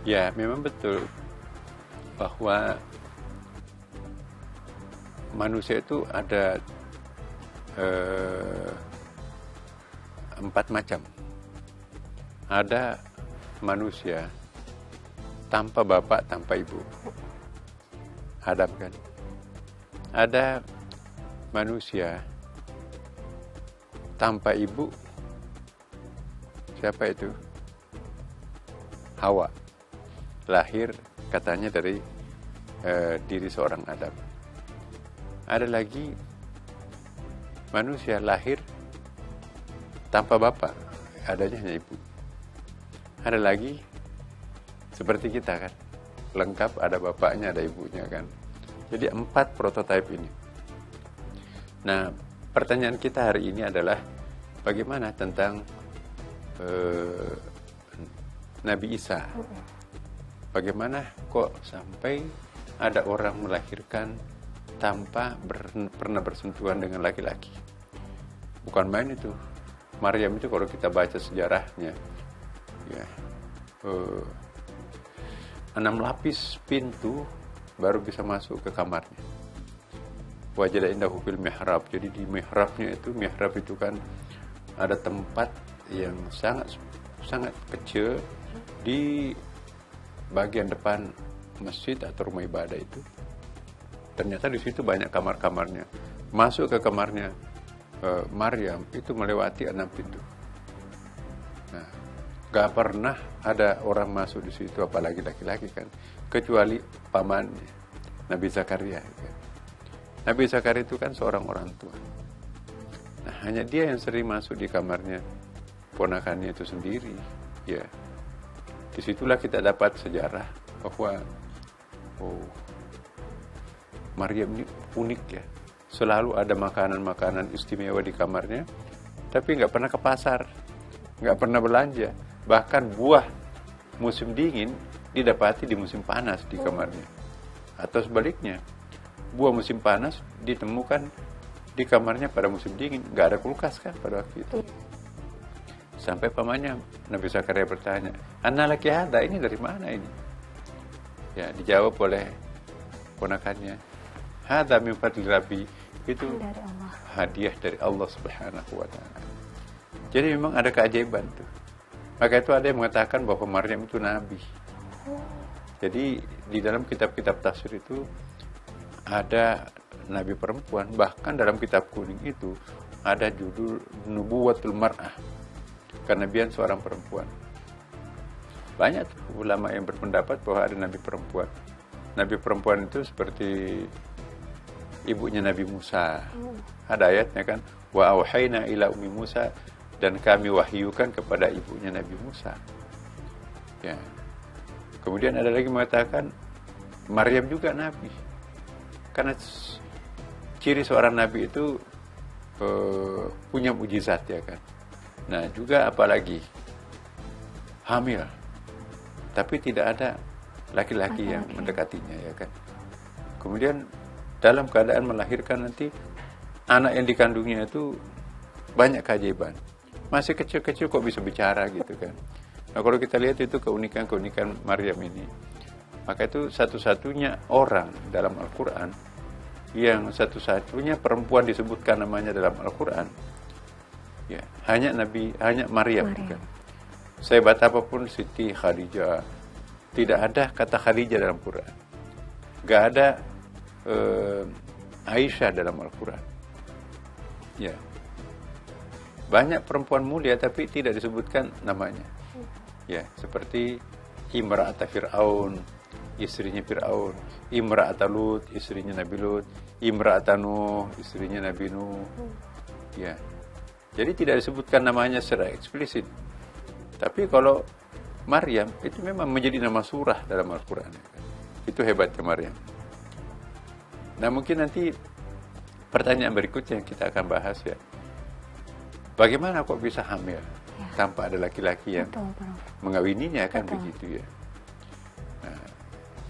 Ya, memang betul bahwa manusia itu ada eh, 4 macam. Ada manusia tanpa bapak, tanpa ibu. Adam kan. Ada manusia tanpa ibu. Siapa itu? Hawa. Lahir katanya dari diri seorang Adam. Ada lagi manusia lahir tanpa bapak, adanya hanya ibu. Ada lagi seperti kita kan, lengkap, ada bapaknya, ada ibunya kan. Jadi 4 prototipe ini. Nah, pertanyaan kita hari ini adalah bagaimana tentang Nabi Isa. Bagaimana kok sampai ada orang melahirkan tanpa pernah bersentuhan dengan laki-laki. Bukan main itu. Maryam itu kalau kita baca sejarahnya, ya, 6 lapis pintu baru bisa masuk ke kamarnya. Wajada indahu fil mihrab. Jadi di mihrabnya itu, mihrab itu kan ada tempat yang sangat kecil di bagian depan masjid atau rumah ibadah itu. Ternyata di situ banyak kamar-kamarnya. Masuk ke kamarnya Maryam itu melewati 6 pintu. Nah, gak pernah ada orang masuk di situ, apalagi laki-laki kan, kecuali pamannya, Nabi Zakaria. Kan. Nabi Zakaria itu kan seorang orang tua. Nah, hanya dia yang sering masuk di kamarnya ponakannya itu sendiri. Ya, disitulah kita dapat sejarah bahwa Maryam ini unik ya. Selalu ada makanan-makanan istimewa di kamarnya, tapi nggak pernah ke pasar, nggak pernah belanja. Bahkan buah musim dingin didapati di musim panas di kamarnya. Atau sebaliknya, buah musim panas ditemukan di kamarnya pada musim dingin. Nggak ada kulkas kan pada waktu itu. Sampai pamannya Nabi Zakaria bertanya, "Anak laki ada ini dari mana ini?" Ya, dijawab oleh ponakannya, "Hada min fadli Rabbi." Itu hadiah dari Allah Subhanahu wa taala. Jadi memang ada keajaiban tuh. Maka itu ada yang mengatakan bahwa Maryam itu nabi. Jadi di dalam kitab-kitab tafsir itu ada nabi perempuan, bahkan dalam kitab kuning itu ada judul Nubuwatul Mar'ah, kenabian seorang perempuan. Banyak ulama yang berpendapat bahwa ada nabi perempuan. Nabi perempuan itu seperti ibunya Nabi Musa. Ada ayatnya kan, wa auhayna ila ummi Musa, dan kami wahyukan kepada ibunya Nabi Musa. Ya. Kemudian ada lagi mengatakan Maryam juga nabi. Karena ciri seorang nabi itu punya mukjizat ya kan. Nah, juga apalagi hamil. Tapi tidak ada laki-laki yang mendekatinya ya kan. Kemudian dalam keadaan melahirkan nanti anak yang dikandungnya itu banyak keajaiban. Masih kecil-kecil kok bisa bicara gitu kan. Nah, kalau kita lihat itu keunikan-keunikan Maryam ini, maka itu satu-satunya orang dalam Al-Quran yang satu-satunya perempuan disebutkan namanya dalam Al-Quran. Ya, hanya Maryam. Kan. Sehebat apapun Siti Khadijah, tidak ada kata Khadijah dalam Quran. Gak ada Aisyah dalam Al-Quran. Ya. Banyak perempuan mulia tapi tidak disebutkan namanya. Ya, seperti Imra'ata Fir'aun, istrinya Fir'aun, Imra'ata Lut, istrinya Nabi Lut, Imra'ata Nuh, istrinya Nabi Nuh. Ya. Jadi tidak disebutkan namanya secara eksplisit. Tapi kalau Maryam itu memang menjadi nama surah dalam Al-Quran. Itu hebatnya Maryam. Nah, mungkin nanti pertanyaan berikutnya yang kita akan bahas ya. Bagaimana kok bisa hamil tanpa ada laki-laki yang mengawininya kan begitu ya. Nah,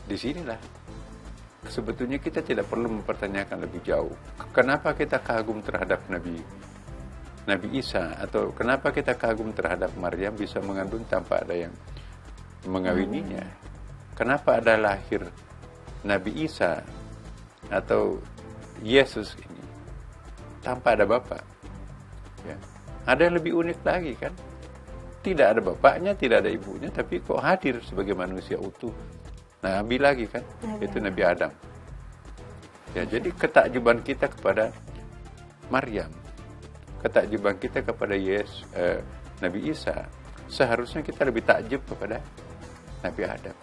disinilah sebetulnya kita tidak perlu mempertanyakan lebih jauh. Kenapa kita kagum terhadap Nabi Isa, atau kenapa kita kagum terhadap Maryam bisa mengandung tanpa ada yang mengawininya. Kenapa ada lahir Nabi Isa atau Yesus ini tanpa ada bapak? Ya. Ada yang lebih unik lagi kan? Tidak ada bapaknya, tidak ada ibunya, tapi kok hadir sebagai manusia utuh. Nabi lagi kan? Itu Nabi Adam. Ya, jadi ketakjuban kita kepada Maryam, ketakjuban kita kepada Nabi Isa, seharusnya kita lebih takjub kepada Nabi Adam.